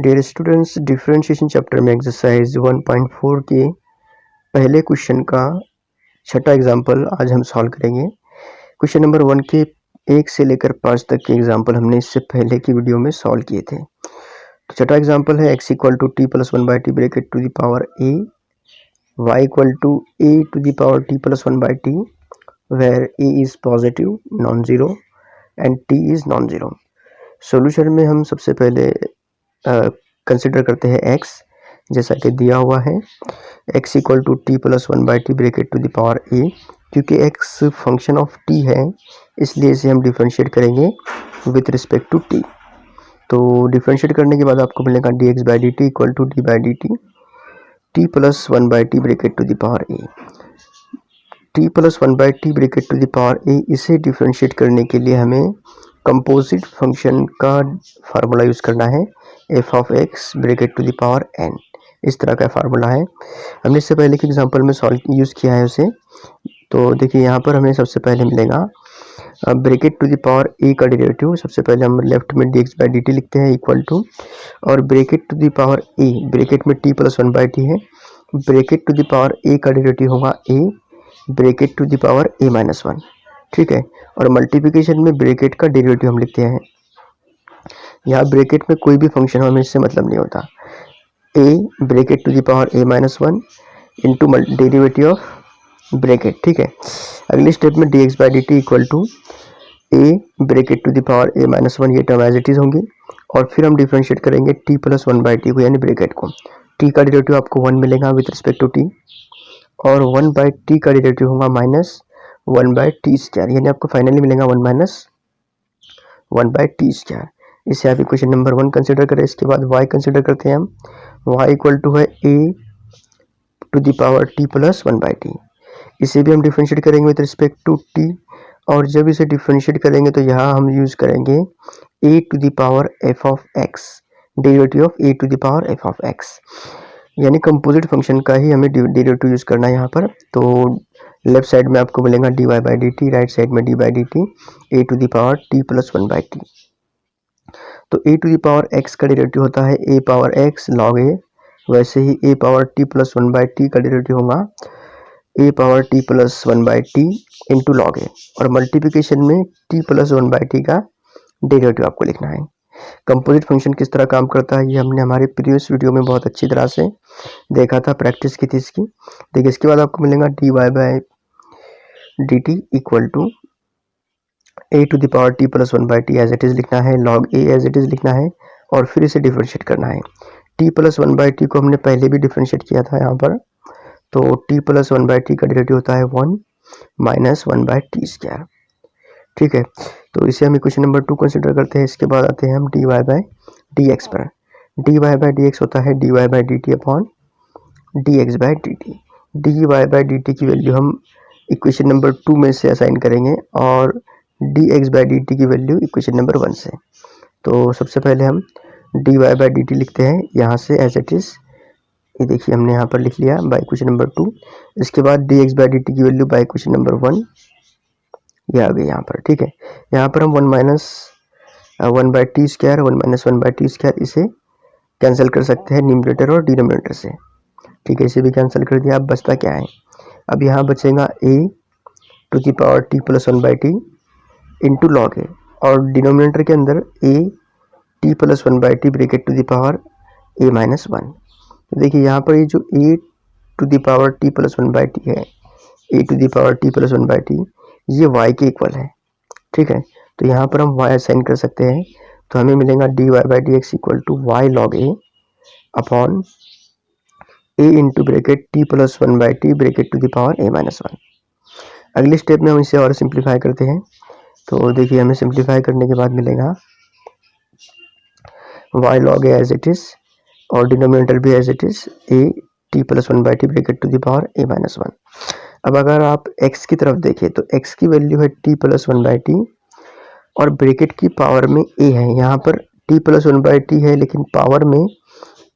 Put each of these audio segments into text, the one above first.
Dear students, differentiation chapter में exercise 1.4 के पहले क्वेश्चन का छठा एग्जाम्पल आज हम सॉल्व करेंगे। क्वेश्चन नंबर 1 के 1 से लेकर 5 तक के एग्जाम्पल हमने इससे पहले की वीडियो में सॉल्व किए थे। तो छठा एग्जाम्पल है x equal to t plus 1/t bracket to the power a, y equal to a to the power t plus 1/t where a is positive non zero and t is non zero. Solution में हम सबसे पहले consider करते हैं x, जैसा कि दिया हुआ है x equal to t plus 1/t bracket to the power a। क्योंकि x फंक्शन ऑफ t है इसलिए इसे हम डिफरेंशिएट करेंगे विथ रिस्पेक्ट टू t। तो डिफरेंशिएट करने के बाद आपको मिलेगा dx/dt equal to d/dt t plus 1/t bracket to the power a। t plus 1/t bracket to the power a, इसे डिफरेंशिएट करने के लिए हमें कंपोजिट फंक्शन का फार्मूला यूज़ करना है f of x bracket to the power n। इस तरह का फार्मूला है, हमने इससे पहले के एग्जांपल में सॉल्व यूज़ किया है उसे। तो देखिए यहाँ पर हमें सबसे पहले मिलेगा bracket to the power a का डेरिवेटिव। सबसे पहले हम लेफ्ट में dx/dt लिखते हैं इक्वल टू, और bracket to the power a, bracket में t प्लस 1/t है, bracket to the power a का डेरिवेटिव होगा a bracket to the power a minus 1। ठीक है, और मल्टीप्लिकेशन में ब्रैकेट का डेरिवेटिव हम लिखते हैं। यहाँ ब्रैकेट में कोई भी फंक्शन हो हमें इससे मतलब नहीं होता। a bracket to the power a minus 1 into derivative of bracket. ठीक है, अगले स्टेप में dx/dt equal to a bracket to the power a minus 1, ये टर्म एज इट इज होंगी। और फिर हम डिफरेंशिएट करेंगे t प्लस 1/t को, यानी ब्रैकेट को। t का डेरिवेटिव आपको 1 मिलेगा विथ रिस्पेक्ट टू t, और 1/t का डेरिवेटिव होगा माइनस 1/t स्क्वायर, यानी आपको फाइनली मिलेगा 1 माइनस 1/t स्क्वायर। इसे आप इक्वेशन नंबर 1 कंसिडर करें। इसके बाद y कंसिडर करते हैं हम। y इक्वल टू है a to the power t plus 1/t। इसे भी हम डिफरेंशिएट करेंगे विथ रिस्पेक्ट टू t, और जब इसे डिफरेंशिएट करेंगे तो यहाँ हम यूज़ करेंगे a to the power f of x, derivative of a to the power f of x, यानी कंपोजिट फंक्शन का ही हमें डेरिवेटिव यूज़ करना है यहाँ पर। तो लेफ्ट साइड में आपको मिलेगा dy/dt, राइट साइड में d/dt a to the power t plus 1/t। तो a to the power x का डेरिवेटिव होता है a power x log a, वैसे ही a power t plus 1/t का डेरिवेटिव होगा a power t plus 1/t into log a, और multiplication में t प्लस 1/t का डेरिवेटिव आपको लिखना है। कंपोजिट फंक्शन किस तरह काम करता है ये हमने हमारे प्रीवियस वीडियो में बहुत अच्छी तरह से देखा था, प्रैक्टिस की थी इसकी। देखिए इसके बाद आपको मिलेगा dy/dt equal to a to the power t plus 1/t as it is लिखना है, log a as it is लिखना है, और फिर इसे डिफरेंशिएट करना है। t प्लस 1/t को हमने पहले भी डिफरेंशिएट किया था यहाँ पर। तो t प्लस 1/t का डेरिवेटिव होता है 1 माइनस 1/t स्क्वायर। ठीक है, तो इसे हम इक्वेशन नंबर 2 कंसिडर करते हैं। इसके बाद आते हैं हम dy/dx पर। dy/dx होता है dy/dt अपॉन dx/dt। dy/dt की वैल्यू हम इक्वेशन नंबर 2 में से असाइन करेंगे, और dx/dt की वैल्यू इक्वेशन नंबर 1 से। तो सबसे पहले हम dy/dt लिखते हैं यहाँ से एज इट इज, ये देखिए हमने यहाँ पर लिख लिया बाय इक्वेशन नंबर 2। इसके बाद dx/dt की वैल्यू बाय इक्वेशन नंबर 1, ये आ गई यहाँ पर। ठीक है, यहाँ पर हम 1 minus 1/t square 1 minus 1/t square इसे कैंसिल कर सकते हैं न्यूमरेटर और डिनोमिनेटर से। ठीक है, इसे भी कैंसिल कर दिया। अब बचता क्या है, अब यहाँ बचेगा a to the power t plus 1/t into log a, और डिनोमिनेटर के अंदर a t plus 1/t bracket to the power a minus 1। देखिए यहाँ पर ये जो a to the power t plus 1/t है, a to the power t plus 1/t, ये y के इक्वल है। ठीक है, तो यहाँ पर हम y असाइन कर सकते हैं। तो हमें मिलेगा dy/dx equal to y log a upon a into bracket t plus 1/t bracket to the power a minus 1। अगले स्टेप में हम इसे और सिंप्लीफाई करते हैं। तो देखिए हमें सिंप्लीफाई करने के बाद मिलेगा y log a as it is, और डिनोमिनेटर भी as it is a t plus 1/t bracket to the power a minus 1। अब अगर आप x की तरफ देखें तो x की वैल्यू है t प्लस 1/t, और ब्रैकेट की पावर में a है। यहाँ पर t प्लस 1/t है लेकिन पावर में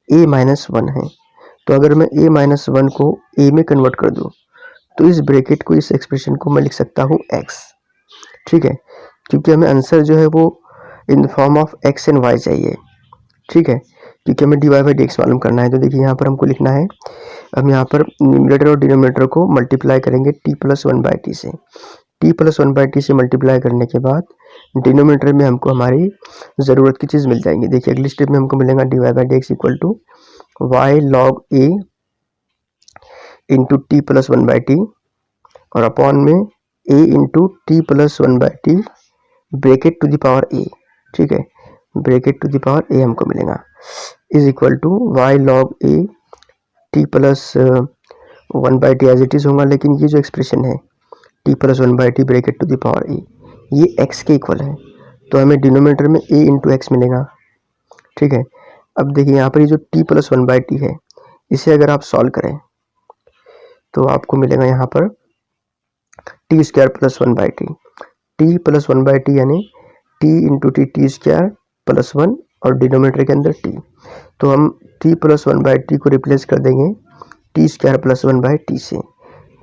a माइनस 1 है। तो अगर मैं a माइनस 1 को a में कन्वर्ट कर दूँ तो इस ब्रैकेट को, इस एक्सप्रेशन को मैं लिख सकता हूँ x। ठीक है, क्योंकि हमें आंसर जो है वो in form of x and y चाहिए। ठीक है, क्योंकि हमें dy बाई डी एक्स मालूम करना है। तो देखिए यहाँ पर हमको लिखना है, हम यहाँ पर न्यूमरेटर और डिनोमिनेटर को मल्टीप्लाई करेंगे t plus one by t से। t plus one by t से मल्टीप्लाई करने के बाद डिनोमिनेटर में हमको हमारी ज़रूरत की चीज़ मिल जाएंगी। देखिए अगली स्टेप में हमको मिलेगा dy by d x equal to y log a into t plus one by t और अपॉन में a into t plus one by t bracket to the power a, ठीक है, bracket to the power a हमको मिलेगा is equal to y log a t plus one by t as it is होगा, लेकिन ये जो expression है t plus one by t bracket to the power a ये x के equal है, तो हमें डिनोमिनेटर में a इंटू एक्स मिलेगा, ठीक है। अब देखिए यहाँ पर ये जो T plus one by T है इसे अगर आप सॉल्व करें तो आपको मिलेगा यहाँ पर t square plus one by t plus one by t यानी t into t square plus one और डिनोमिनेटर के अंदर टी, तो हम t plus one by t को रिप्लेस कर देंगे t square plus one by t से।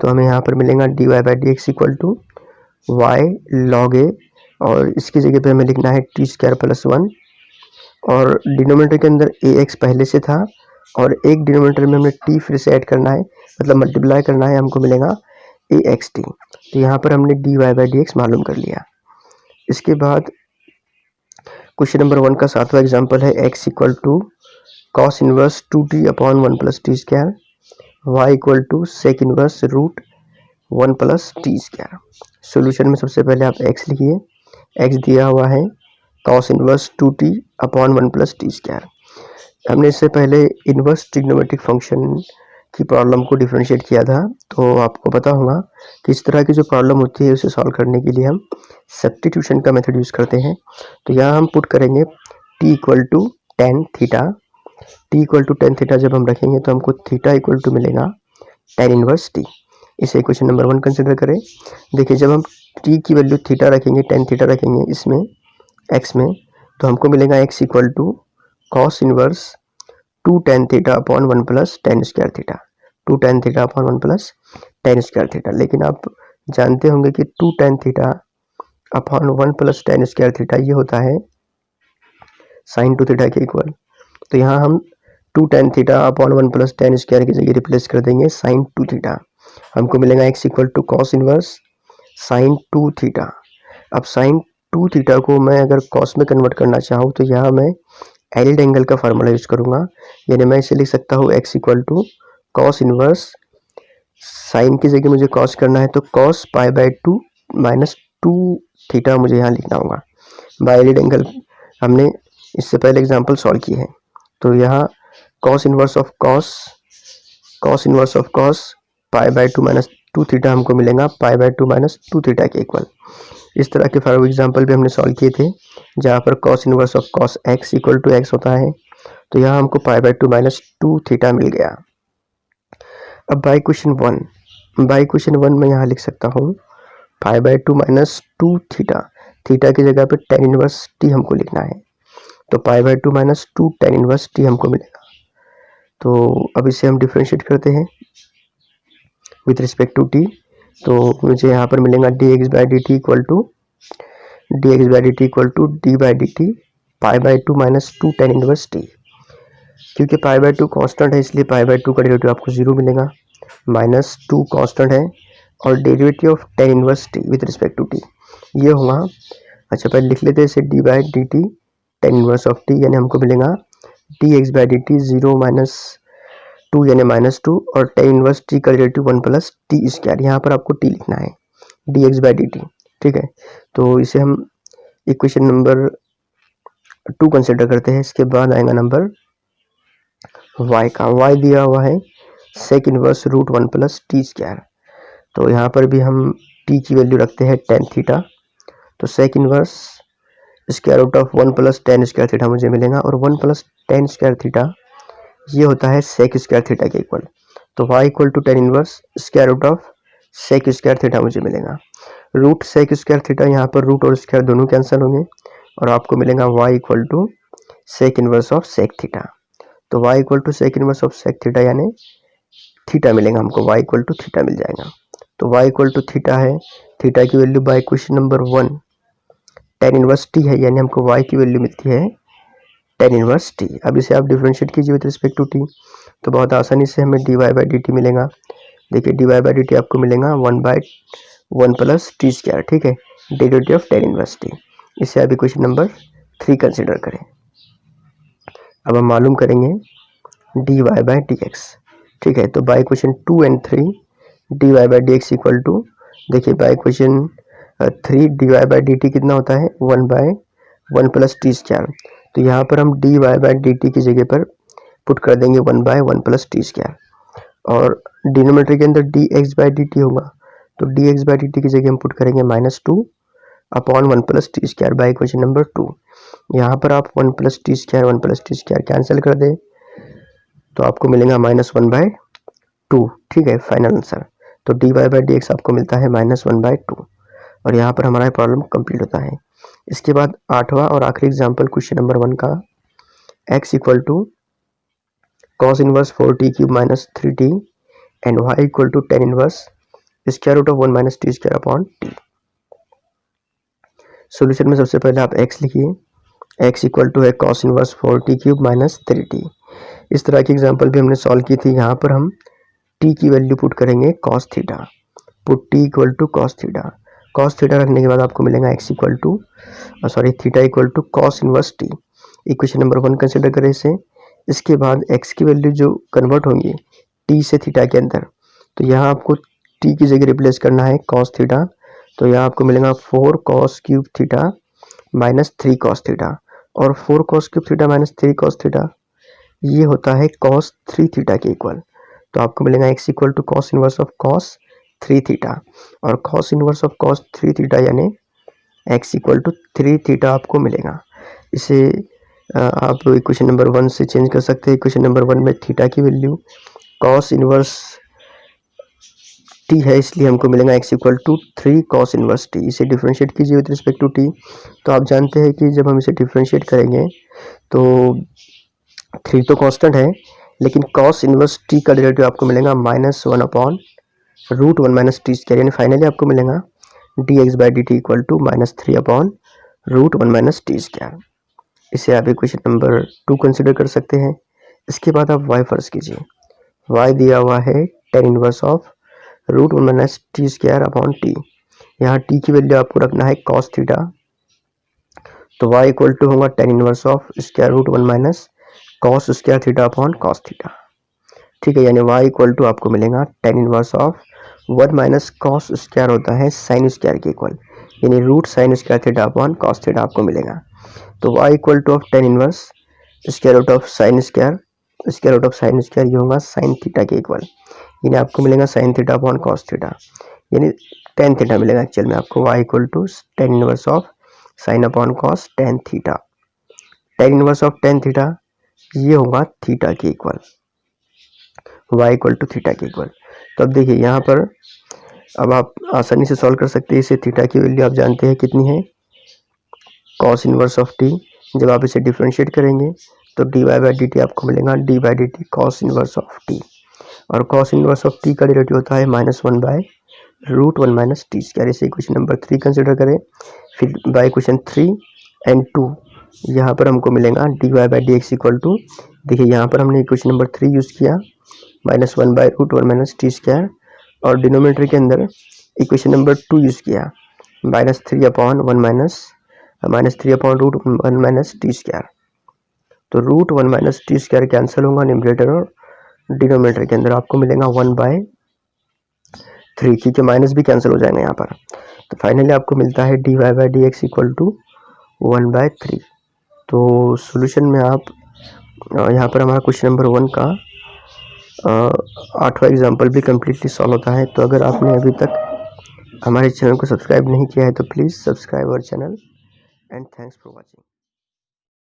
तो हमें यहाँ पर मिलेगा d y by d x equal to y log a और इसकी जगह पे हमें लिखना है टी स्क्वायर प्लस वन और डिनोमिनेटर के अंदर ए एक्स पहले से था और एक डिनोमिनेटर में हमें टी फिर से ऐड करना है, मतलब मल्टीप्लाई करना है, हमको मिलेगा ए एक्स टी। तो यहाँ पर हमने d y by d x मालूम कर लिया। इसके बाद क्वेश्चन नंबर 1 का 7वां एग्जाम्पल है x equal to cos inverse two t upon one plus t square, y equal to sec inverse root one plus t square. Solution में सबसे पहले आप एक्स लिखिए, एक्स दिया हुआ है cos inverse two t upon one plus t square. हमने इससे पहले इनवर्स ट्रिग्नोमेट्रिक फंक्शन की प्रॉब्लम को डिफरेंशिएट किया था, तो आपको पता होगा कि इस तरह की जो प्रॉब्लम होती है उसे सॉल्व करने के लिए हम सब्स्टिट्यूशन का मेथड यूज़ करते हैं। तो यहाँ हम पुट करेंगे t equal to tan theta, t equal to tan theta जब हम रखेंगे तो हमको थीटा इक्वल टू मिलेगा टेन इनवर्स t। इसे क्वेश्चन नंबर 1 कंसिडर करें। देखिए जब हम t की वैल्यू थीटा रखेंगे, टेन थीटा रखेंगे इसमें x में, तो हमको मिलेगा x equal to cos inverse two tan theta upon one plus tan square theta, two tan theta upon one plus tan square theta. लेकिन आप जानते होंगे कि two tan theta upon one plus tan square theta ये होता है sine two theta के equal. तो यहाँ हम two tan theta upon one plus tan square की जगह रिप्लेस कर देंगे साइन टू थीटा, हमको मिलेगा x equal to cos inverse sine two theta. अब साइन टू थीटा को मैं अगर कॉस में कन्वर्ट करना चाहूँ तो यहाँ मैं एलिड एंगल का फार्मूला यूज़ करूँगा, यानी मैं इसे लिख सकता हूँ x equal to cos inverse, sine की जगह मुझे कॉस करना है तो cos pi by two minus two theta मुझे यहाँ लिखना होगा। बाय एलिड एंगल हमने इससे पहले एग्जांपल सॉल्व किए हैं, तो यहाँ cos inverse of cos pi by two minus two theta हमको मिलेगा पाई by two minus two theta के इक्वल। इस तरह के फॉर एग्जाम्पल भी हमने सॉल्व किए थे जहाँ पर cos inverse of cos x equal to x होता है, तो यहाँ हमको pi by two minus two theta मिल गया। अब बाई क्वेश्चन वन में यहाँ लिख सकता हूँ पाई by two minus two theta, theta की जगह पे टेन इनवर्स टी हमको लिखना है, तो पाई by two minus two tan inverse T हमको मिलेगा। तो अब इसे हम डिफ्रेंशिएट करते हैं विथ रिस्पेक्ट टू टी, तो मुझे यहाँ पर मिलेगा d x by d t equal to d by d t pi by two minus two tan inverse t. क्योंकि पाई बाई टू कॉन्स्टेंट है इसलिए पाई बाई टू का डेरिवेटिव आपको जीरो मिलेगा, माइनस टू कॉन्स्टेंट है और derivative of tan inverse t with respect to t ये होगा। अच्छा पहले लिख लेते हैं इसे d by d t tan inverse of t, यानी हमको मिलेगा d x by d T zero minus two यानी माइनस टू और टेन इनवर्स टी का derivative one plus t square, यहाँ पर आपको टी लिखना है D x by d T, ठीक है। तो इसे हम इक्वेशन नंबर 2 कंसिडर करते हैं। इसके बाद आएगा नंबर y का, y दिया हुआ है sec inverse root one plus t square, तो यहाँ पर भी हम t की वैल्यू रखते हैं टेन थीटा, तो sec inverse square root of one plus tan square theta मुझे मिलेगा और one plus tan square theta ये होता है सेक स्क्वायर थीटा के इक्वल, तो y equal to tan inverse square root of sec square theta मुझे मिलेगा। रूट सेक स्क्वायर थीटा यहाँ पर रूट और स्क्वायर दोनों कैंसिल होंगे और आपको मिलेगा y equal to sec inverse of sec theta, तो y equal to sec inverse of sec theta यानी थीटा मिलेगा हमको, y इक्वल टू थीटा मिल जाएगा। तो y इक्वल टू थीटा है, थीटा की value by question number 1 tan inverse t है, यानी हमको y की वैल्यू मिलती है tan इनवर्स टी। अब इसे आप डिफरेंशिएट कीजिए विद रिस्पेक्ट टू टी, तो बहुत आसानी से हमें dy बाई डी टी मिलेगा। देखिए dy बाई डी टी आपको मिलेगा 1/1 प्लस टी स्क्वायर, ठीक है, derivative of tan inverse T. इसे आप इक्वेशन नंबर 3 कंसिडर करें। अब हम मालूम करेंगे dy बाई डी एक्स, ठीक है। तो by equation 2 and 3 dy by d x equal to, देखिए by equation 3 dy by d t कितना होता है 1/1 प्लस टी स्क्वायर। तो यहाँ पर हम dy बाई डी टी की जगह पर पुट कर देंगे 1/1 प्लस टी स्क्वायर, और डिनोमिनेटर के अंदर dx बाई डी टी होगा, तो dx बाई डी टी की जगह हम पुट करेंगे -2 upon 1 plus t square by equation number 2। यहाँ पर आप 1 प्लस टी स्क्वायर कैंसिल कर दे तो आपको मिलेगा -1/2, ठीक है, फाइनल आंसर। तो dy बाई डी एक्स आपको मिलता है -1/2, और यहाँ पर हमारा प्रॉब्लम कंप्लीट होता है। इसके बाद 8वां और आखिरी एग्जाम्पल क्वेश्चन नंबर 1 का, x equal to cos inverse 4t cube minus 3t and y equal to tan inverse square root of 1 minus t square upon t। Solution में सबसे पहले आप x लिखिए, x इक्वल टू है cos inverse 4t cube minus 3t। इस तरह की example भी हमने सॉल्व की थी। यहाँ पर हम t की वैल्यू पुट करेंगे cos theta, put t equal to cos theta. cos theta रखने के बाद आपको मिलेगा x equal to theta equal to cos inverse t। Equation number 1 consider करें इसे। इसके बाद x की वैल्यू जो कन्वर्ट होंगी t से थीटा के अंदर, तो यहाँ आपको t की जगह रिप्लेस करना है cos थीटा, तो यहाँ आपको मिलेगा 4 cos cube theta minus 3 cos theta, और 4 cos cube theta minus 3 cos theta ये होता है cos 3 थीटा के इक्वल। तो आपको मिलेगा x equal to cos inverse of cos 3 theta, और cos inverse of cos 3 theta यानी x इक्वल टू 3 थीटा आपको मिलेगा। इसे आप इक्वेशन नंबर 1 से चेंज कर सकते हैं। इक्वेशन नंबर 1 में थीटा की वैल्यू cos इनवर्स t है, इसलिए हमको मिलेगा x equal to 3 cos inverse t। इसे डिफरेंशिएट कीजिए विद रिस्पेक्ट टू t। तो आप जानते हैं कि जब हम इसे डिफरेंशिएट करेंगे तो 3 तो कांस्टेंट है, लेकिन cos इनवर्स t का डेरिवेटिव आपको मिलेगा -1 upon root 1 minus t square, यानी फाइनली आपको मिलेगा dx by d t equal to -3 upon root 1 minus t square. इसे आप इक्वेशन नंबर 2 कंसिडर कर सकते हैं। इसके बाद आप y फर्ज कीजिए। y दिया हुआ है tan inverse of root 1 minus t square upon t. यहाँ t की वैल्यू आपको रखना है cos थीटा, तो y इक्वल टू होगा tan inverse of square root 1 minus cos square theta upon cos theta, ठीक है, यानी y इक्वल टू आपको मिलेगा tan inverse of 1 minus cos square होता है sin स्क्वायर के इक्वल, यानी root sin square theta upon cos theta आपको मिलेगा। तो y equal to of tan inverse square root of sin square ये होगा sin थीटा के इक्वल, यानी आपको मिलेगा sin theta upon cos theta, यानी tan थीटा मिलेगा एक्चुअल में आपको। y equal to tan inverse of sin upon cos tan theta. tan inverse of tan theta ये होगा थीटा के equal, y equal to theta के इक्वल। तो अब देखिए यहाँ पर अब आप आसानी से सॉल्व कर सकते हैं। इसे थीटा की वैल्यू आप जानते हैं कितनी है, cos इनवर्स ऑफ t। जब आप इसे डिफरेंशिएट करेंगे तो dy बाई डी टी आपको मिलेगा d by d t cos inverse of t, और cos इनवर्स ऑफ t का डेरिवेटिव होता है -1 by root 1 minus t square. इसे इक्वेशन नंबर 3 कंसिडर करें। फिर बाय इक्वेशन 3 एंड 2 यहाँ पर हमको मिलेगा dy by d x equal to, देखिए यहाँ पर हमने इक्वेशन नंबर 3 यूज़ किया -1 by root 1 minus t square, और डिनोमिनेटर के अंदर इक्वेशन नंबर 2 यूज़ किया -3 upon root 1 minus t square. तो root 1 minus t square cancel होगा न्यूमरेटर और डिनोमिनेटर के अंदर, आपको मिलेगा 1/3, क्योंकि माइनस भी कैंसिल हो जाएंगे यहाँ पर। तो फाइनली आपको मिलता है dy by d x equal to 1/3। तो सॉल्यूशन में आप यहाँ पर हमारा क्वेश्चन नंबर 1 का 8वां एग्जाम्पल भी कम्प्लीटली सॉल्व होता है। तो अगर आपने अभी तक हमारे चैनल को सब्सक्राइब नहीं किया है तो please subscribe our channel, and thanks for watching.